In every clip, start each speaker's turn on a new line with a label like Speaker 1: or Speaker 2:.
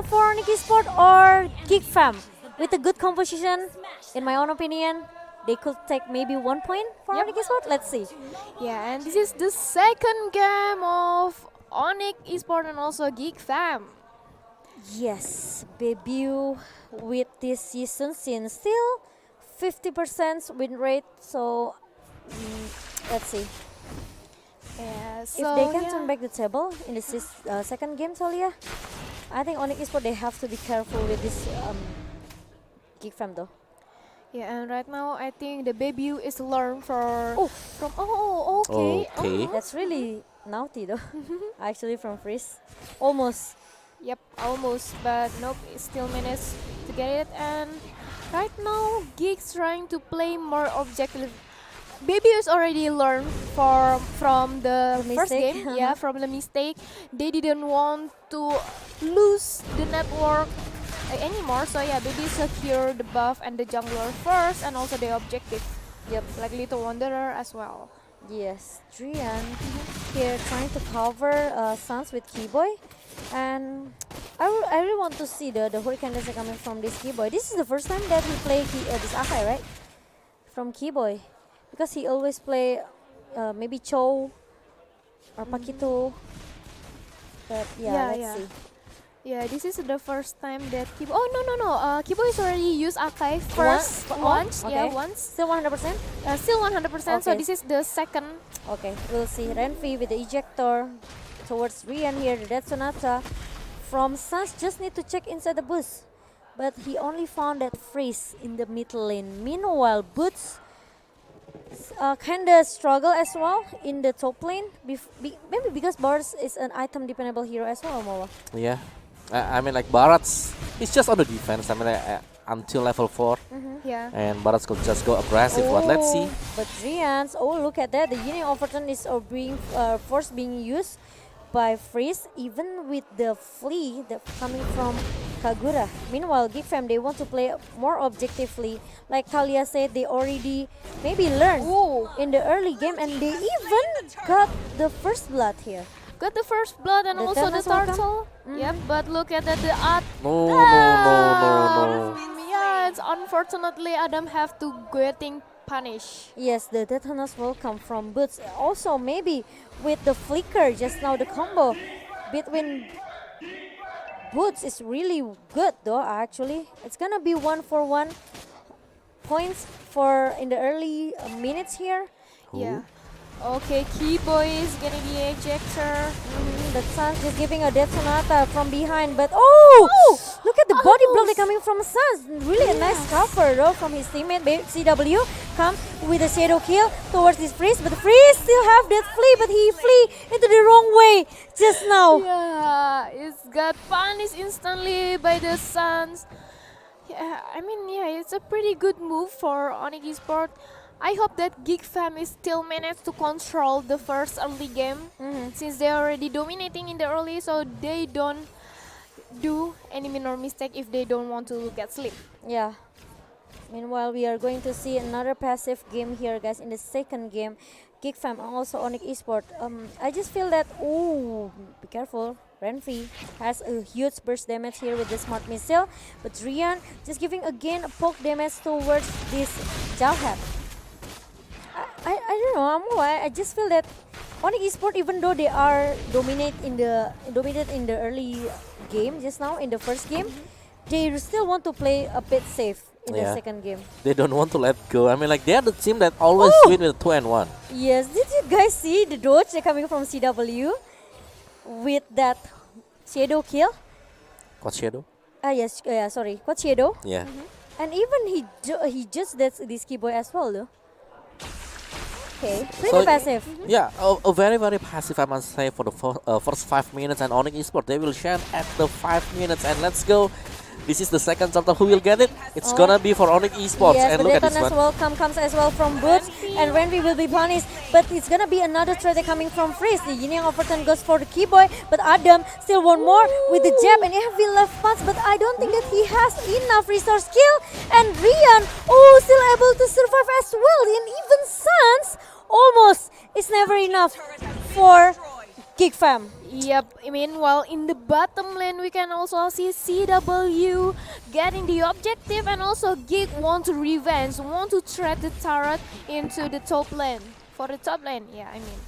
Speaker 1: for Onyx Esport or Geek Fam? With a good composition, in my own opinion, they could take maybe 1 point for Onyx Esport. Let's see.
Speaker 2: Yeah, and this is the second game of Onyx Esport and also Geek Fam.
Speaker 1: Yes, debut with this season since still 50% win rate. So let's see
Speaker 2: Yeah,
Speaker 1: if
Speaker 2: so
Speaker 1: they can turn back the table in the second game, Solia. I think Onyx Esport they have to be careful with this Geek Fam though.
Speaker 2: Yeah, and right now I think the debut is learned
Speaker 1: Oh.
Speaker 2: from okay.
Speaker 3: Okay.
Speaker 1: That's really naughty though. Actually from Freeze, almost.
Speaker 2: Yep, almost, but nope, it still managed to get it. And right now, Geeks trying to play more objective. Baby has already learned from the
Speaker 1: The
Speaker 2: first
Speaker 1: mistake.
Speaker 2: game, yeah, from the mistake. They didn't want to lose the network anymore, so yeah, Baby secure the buff and the jungler first, and also the objective.
Speaker 1: Yep.
Speaker 2: Like Little Wanderer as well.
Speaker 1: Yes, Drian here trying to cover Sans with Keyboy, and I really want to see the Hurricane Dance coming from this Keyboy. This is the first time that he play this Akai, right? From Keyboy, because he always play maybe Cho or Pakito. But yeah, let's see.
Speaker 2: Yeah, this is the first time that Kibo. Oh no! Kibo is already used Akai first
Speaker 1: Once?
Speaker 2: once. Yeah,
Speaker 1: Okay.
Speaker 2: once.
Speaker 1: Still 100%.
Speaker 2: Still 100%. So
Speaker 1: Okay.
Speaker 2: this is the second.
Speaker 1: Okay, we'll see Renfi with the ejector towards Rian here. The Death Sonata from Sans just need to check inside the boost, but he only found that freeze in the mid lane. Meanwhile, Boots kinda struggle as well in the top lane. Maybe because Bars is an item dependable hero as well, Moa.
Speaker 3: Yeah. I mean, like Barats, he's just on the defense. I mean, until level 4.
Speaker 2: Yeah.
Speaker 3: And Barats could just go aggressive. But let's see.
Speaker 1: But Rian's, look at that. The Union Overton is being force being used by Freeze, even with the flea that coming from Kagura. Meanwhile, Geek Fam, they want to play more objectively. Like Talia said, they already maybe learned in the early game, and they even got the first blood here.
Speaker 2: Got the first blood and
Speaker 1: The
Speaker 2: also the
Speaker 1: Thanos welcome?
Speaker 2: turtle. Yep, but look at that, the art.
Speaker 3: No.
Speaker 2: Yeah, it's unfortunately Adam have to getting punished.
Speaker 1: Yes, the Tetanus will come from Boots. Also, maybe with the flicker just now, the combo between Boots is really good though, actually. It's gonna be 1-for-1 points for in the early minutes here.
Speaker 2: Yeah. Okay, Keyboy is getting the ejector.
Speaker 1: The Suns just giving a Death Sonata from behind, but look at the body block that coming from Suns. Really a nice cover though from his teammate CW. Come with a shadow kill towards this Freeze, but the Freeze still have that flee, but he flee into the wrong way just now.
Speaker 2: Yeah, it's got punished instantly by the Suns. Yeah, I mean, yeah, it's a pretty good move for Onyx Esport. I hope that Geek Fam is still managed to control the first early game, since they're already dominating in the early, so they don't do any minor mistake if they don't want to get sleep.
Speaker 1: Yeah. Meanwhile, we are going to see another passive game here, guys, in the second game. Geek Fam and also Onyx Esport. I just feel that, be careful. Renfi has a huge burst damage here with the smart missile, but Rian just giving again a poke damage towards this Jalhat. I don't know, I just feel that Onyx Esport, even though they are dominated in the early game just now in the first game, they still want to play a bit safe in the second game.
Speaker 3: They don't want to let go. I mean, like, they are the team that always win with 2-1.
Speaker 1: Yes, did you guys see the dodge coming from CW with that shadow kill?
Speaker 3: What Shadow?
Speaker 1: Yes, sorry, what shadow?
Speaker 3: Yeah.
Speaker 1: And even he just that's this Keyboy as well, though. Okay, pretty
Speaker 3: So,
Speaker 1: passive.
Speaker 3: Yeah, a very, very passive, I must say, for the first 5 minutes. And Onyx Esport, they will shine at the 5 minutes. And let's go. This is the second chapter. Who will get it? It's gonna be for Onyx Esports.
Speaker 1: Yes,
Speaker 3: And
Speaker 1: the
Speaker 3: look at this
Speaker 1: Detonas
Speaker 3: one.
Speaker 1: welcome comes as well from Boots, and Renvi will be punished. But it's gonna be another threat coming from Freeze. The Union Overton goes for the Keyboy, but Adam still one more with the jab and heavy left punch. But I don't think that he has enough resource skill. And Rian, still able to survive as well. And even Sans almost is never enough for Geek Fam.
Speaker 2: Yep, meanwhile in the bottom lane we can also see CW getting the objective, and also Geek want to revenge, want to thread the turret into the top lane. For the top lane, yeah, I mean.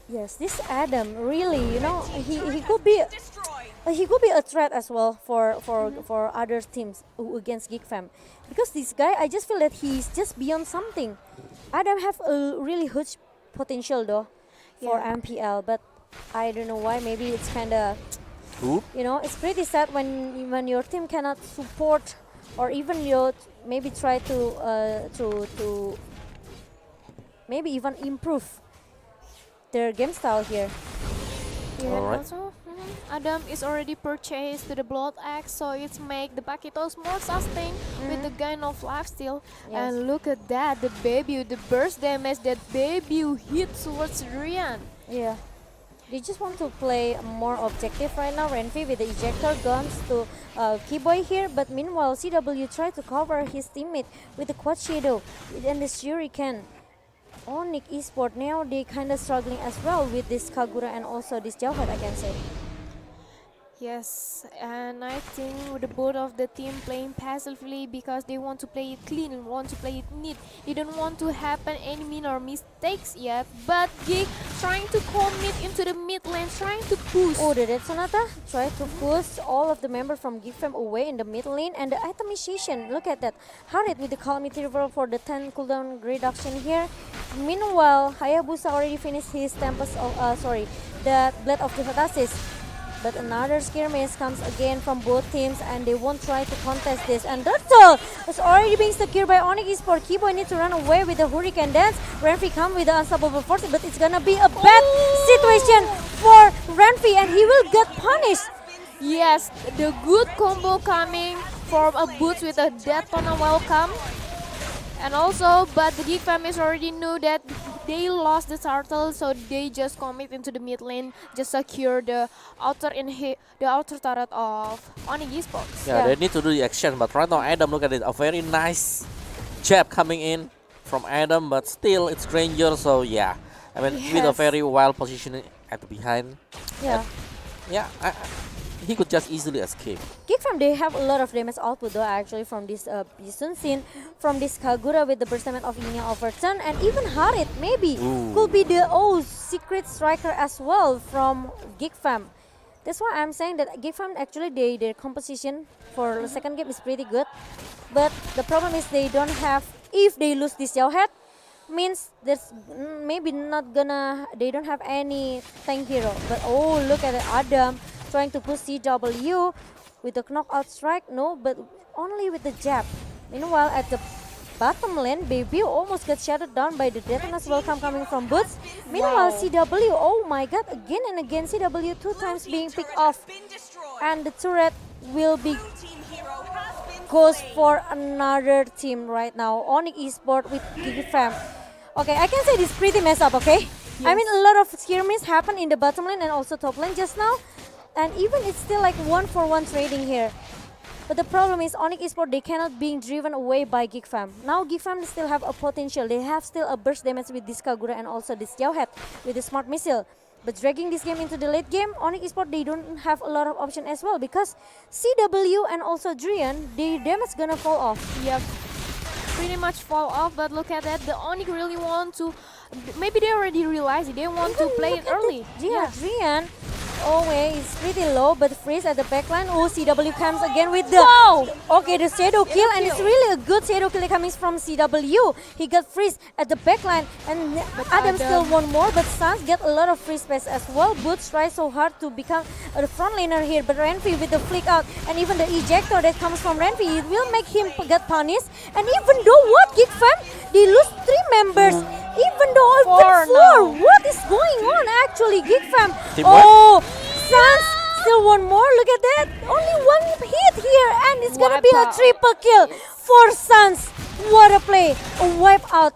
Speaker 1: Yes, this Adam really, you know, he could be a threat as well for other teams against Geek Fam, because this guy, I just feel that he's just beyond something. Adam have a really huge potential though for
Speaker 2: Yeah.
Speaker 1: MPL, but I don't know why. Maybe it's kind of,
Speaker 3: Oop.
Speaker 1: you know, it's pretty sad when your team cannot support, or even you maybe try to maybe even improve their game style here.
Speaker 2: Yeah, and
Speaker 3: Alright.
Speaker 2: also Adam is already purchased to the Blood Axe, so it's make the Paquitos more sustained with the gain of lifesteal.
Speaker 1: Yes.
Speaker 2: And look at that, the baby, the burst damage that baby hit towards Rian.
Speaker 1: Yeah. They just want to play more objective right now. Renfi with the ejector guns to Keyboy here, but meanwhile CW try to cover his teammate with the Quad Shadow and the Shuriken. Onyx Esport now they kind of struggling as well with this Kagura and also this Jauhead, I can say.
Speaker 2: Yes, and I think with the both of the team playing passively because they want to play it clean, want to play it neat. They don't want to happen any minor mistakes yet. But Geek trying to commit into the mid lane, trying to push.
Speaker 1: Oh, the Red Sonata try to push all of the members from Geek Fam away in the mid lane, and the itemization, look at that. Harit with the Calamity River for the 10 cooldown reduction here. Meanwhile, Hayabusa already finished his Tempest of, the Blade of Devatasis. But another skirmish comes again from both teams, and they won't try to contest this. And Turtle is already being secured by Onyx Esport. Keyboy needs to run away with the Hurricane Dance. Renfi come with the Unstoppable Force, but it's gonna be a bad situation for Renfi, and he will get punished.
Speaker 2: Yes, the good combo coming from a boots with a Daytona welcome. And also, but the Geek families already knew that they lost the turtle, so they just commit into the mid lane, just secure the outer the outer turret of Onyx Esports.
Speaker 3: Yeah, they need to do the action, but right now Adam, look at it, a very nice jab coming in from Adam, but still it's Granger, so yeah. I mean, with a
Speaker 2: Yes.
Speaker 3: very wild positioning at the behind.
Speaker 1: Yeah.
Speaker 3: Yeah, he could just easily escape.
Speaker 1: Geek Fam, they have a lot of damage output though actually from this Sun Sin, from this Kagura with the burst damage of Yin Yang Overturn, and even Harit maybe
Speaker 3: Ooh.
Speaker 1: could be the secret striker as well from Geek Fam. That's why I'm saying that Geek Fam actually their composition for the second game is pretty good, but the problem is they don't have, if they lose this Jauhead, means there's maybe not gonna, they don't have any tank hero. But oh, look at it, Adam trying to push CW with the knockout strike, no, but only with the jab. Meanwhile, at the bottom lane, Baby almost got shutted down by the Detona's welcome coming from Boots. Meanwhile, CW, oh my god, again and again, CW 2 times being picked off. And the turret will be goes for another team right now. Onyx Esport with Geek Fam. Okay, I can say this pretty messed up, okay? I mean, a lot of skirmishes happen in the bottom lane and also top lane just now. And even it's still like 1-for-1 trading here. But the problem is Onyx Esport, they cannot being driven away by Geek Fam. Now Geek Fam still have a potential. They have still a burst damage with this Kagura and also this Jauhead with the smart missile. But dragging this game into the late game, Onyx Esport, they don't have a lot of option as well, because CW and also Drian, the damage gonna fall off.
Speaker 2: Yep, pretty much fall off. But look at that, the Onyx really want to. Maybe they already realized it. They want to play it early.
Speaker 1: Yeah, Drian. Oh wait, it's pretty low, but freeze at the backline. Oh, CW comes again with the okay, the shadow kill, and it's really a good shadow kill coming from CW. He got freeze at the backline, and Adam still want more, but Sans get a lot of free space as well. Boots try so hard to become the front laner here, but Renfi with the flick out, and even the ejector that comes from Renfi, it will make him get punished. And even though what, Geek Fam, they lose 3 members. Even though open floor, what is going on actually, Geek Fam?
Speaker 3: Teamwork.
Speaker 1: Oh, Sans still one more. Look at that. Only 1 hit here, and it's gonna be a
Speaker 2: Wipe out.
Speaker 1: triple kill for Sans. What a play! A wipe out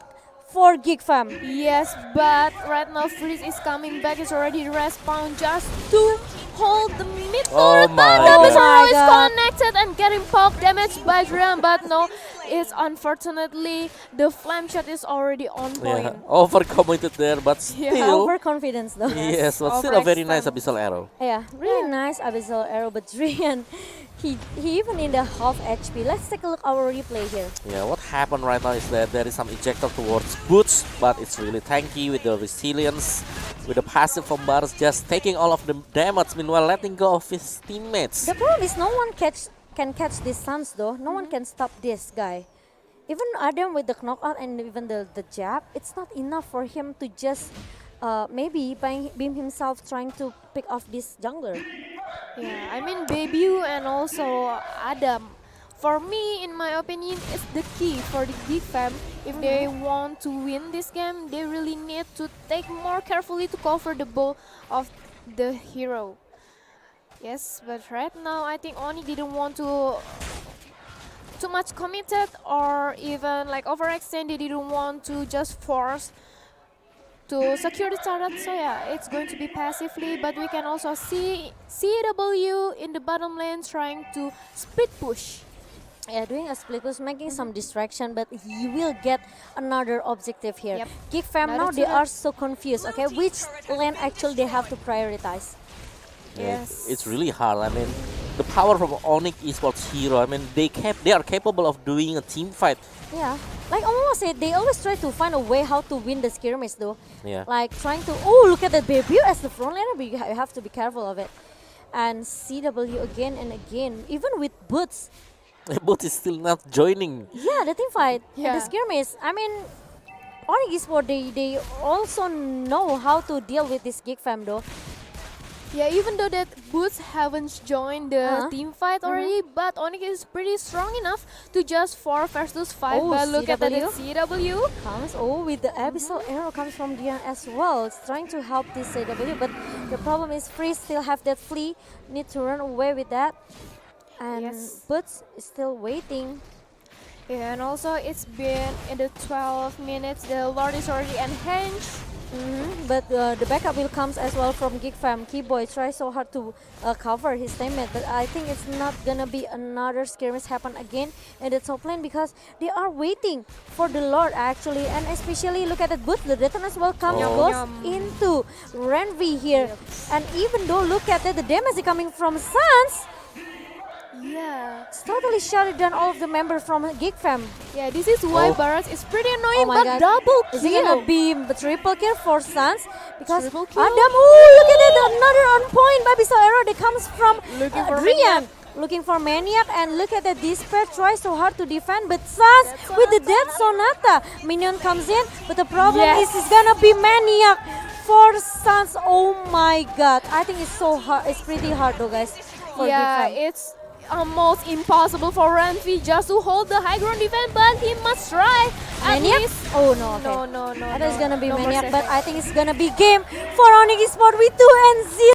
Speaker 1: for Geek Fam.
Speaker 2: Yes, but right now Freeze is coming back. It's already respawn just to hold the mid
Speaker 3: Oh
Speaker 2: turret.
Speaker 3: my
Speaker 2: But
Speaker 3: God.
Speaker 2: Damage
Speaker 1: Oh my
Speaker 2: is
Speaker 1: God.
Speaker 2: connected and getting poked. Damage damage by Drian, but no, it's unfortunately the flame shot is already on point.
Speaker 3: Yeah, overcommitted there, but
Speaker 2: Yeah.
Speaker 3: still.
Speaker 1: Overconfidence though.
Speaker 3: Yes, but still a very nice abyssal arrow.
Speaker 1: Yeah, really nice abyssal arrow, but Drian, he even in the half HP. Let's take a look our replay here.
Speaker 3: Yeah, what happened right now is that there is some ejector towards Boots, but it's really tanky with the resilience, with the passive from Baras just taking all of the damage, meanwhile letting go of his teammates.
Speaker 1: The problem is no one can catch these stuns though. No one can stop this guy. Even Adam with the knockout and even the jab, it's not enough for him to just maybe beam himself trying to pick off this jungler.
Speaker 2: Yeah, I mean Babu and also Adam. For me, in my opinion, it's the key for the Geek Fam. If they want to win this game, they really need to take more carefully to cover the ball of the hero. Yes, but right now I think Oni didn't want to too much committed or even like overextend. They didn't want to just force to secure the turret. So yeah, it's going to be passively, but we can also see CW in the bottom lane trying to split push.
Speaker 1: Yeah, doing a split push, making some distraction, but he will get another objective here.
Speaker 2: Yep.
Speaker 1: Geek Fam now
Speaker 2: Another
Speaker 1: they
Speaker 2: turret.
Speaker 1: are so confused. Okay, which lane actually they have to prioritize?
Speaker 3: Yeah,
Speaker 2: Yes.
Speaker 3: it's really hard. I mean, the power from Onyx Esports hero. I mean, they are capable of doing a team fight.
Speaker 1: Yeah, like almost said, they always try to find a way how to win the skirmish though.
Speaker 3: Yeah.
Speaker 1: Like trying to, oh look at that debut as the front laner, but you have to be careful of it. And CW again and again, even with Boots.
Speaker 3: Boots is still not joining.
Speaker 1: Yeah, the team fight,
Speaker 2: Yeah.
Speaker 1: the skirmish. I mean, Onyx Esports, they also know how to deal with this Geek Fam though.
Speaker 2: Yeah, even though that Boots haven't joined the
Speaker 1: Uh-huh.
Speaker 2: team fight already, but Onyx is pretty strong enough to just 4 versus 5.
Speaker 1: Oh,
Speaker 2: But look at that
Speaker 1: CW.
Speaker 2: CW.
Speaker 1: Comes, oh, with the abyssal arrow comes from Dian as well. It's trying to help this CW, but the problem is Freeze still have that flea, need to run away with that. And
Speaker 2: Yes.
Speaker 1: Boots is still waiting.
Speaker 2: Yeah, and also it's been in the 12 minutes. The Lord is already enhanced.
Speaker 1: But the backup will comes as well from Geek Fam. Keyboy tries so hard to cover his teammate, but I think it's not gonna be another skirmish happen again in the top lane because they are waiting for the Lord actually, and especially look at that Boots. The Detonus will come
Speaker 3: Oh.
Speaker 1: goes
Speaker 2: Yum.
Speaker 1: into Renvi here, and even though look at that, the damage is coming from Sans.
Speaker 2: Yeah.
Speaker 1: It's totally shut down all of the members from Geek Fam.
Speaker 2: Yeah, this is why
Speaker 3: Oh.
Speaker 2: Baras is pretty annoying,
Speaker 1: Oh my
Speaker 2: but
Speaker 1: god.
Speaker 2: double kill.
Speaker 1: Is it gonna be the triple kill for Sans? Because
Speaker 2: Triple kill.
Speaker 1: Adam, oh look at that, another on point Babisal arrow that comes from
Speaker 2: Looking for
Speaker 1: Drian. Looking for Maniac, and look at the Despair tries so hard to defend, but Sans with the Death Sonata. Minion comes in, but the problem
Speaker 2: Yes.
Speaker 1: is it's gonna be Maniac for Sans. Oh my god. I think it's so hard, it's pretty hard though guys. For
Speaker 2: Yeah,
Speaker 1: Geek Fam.
Speaker 2: it's almost impossible for Renfi just to hold the high ground defense, but he must try. At
Speaker 1: Maniac?
Speaker 2: least.
Speaker 1: Oh no, okay.
Speaker 2: No.
Speaker 1: I thought it's gonna be
Speaker 2: No more
Speaker 1: Maniac, but
Speaker 2: safe.
Speaker 1: I think it's gonna be game for Onyx Esports with 2-0.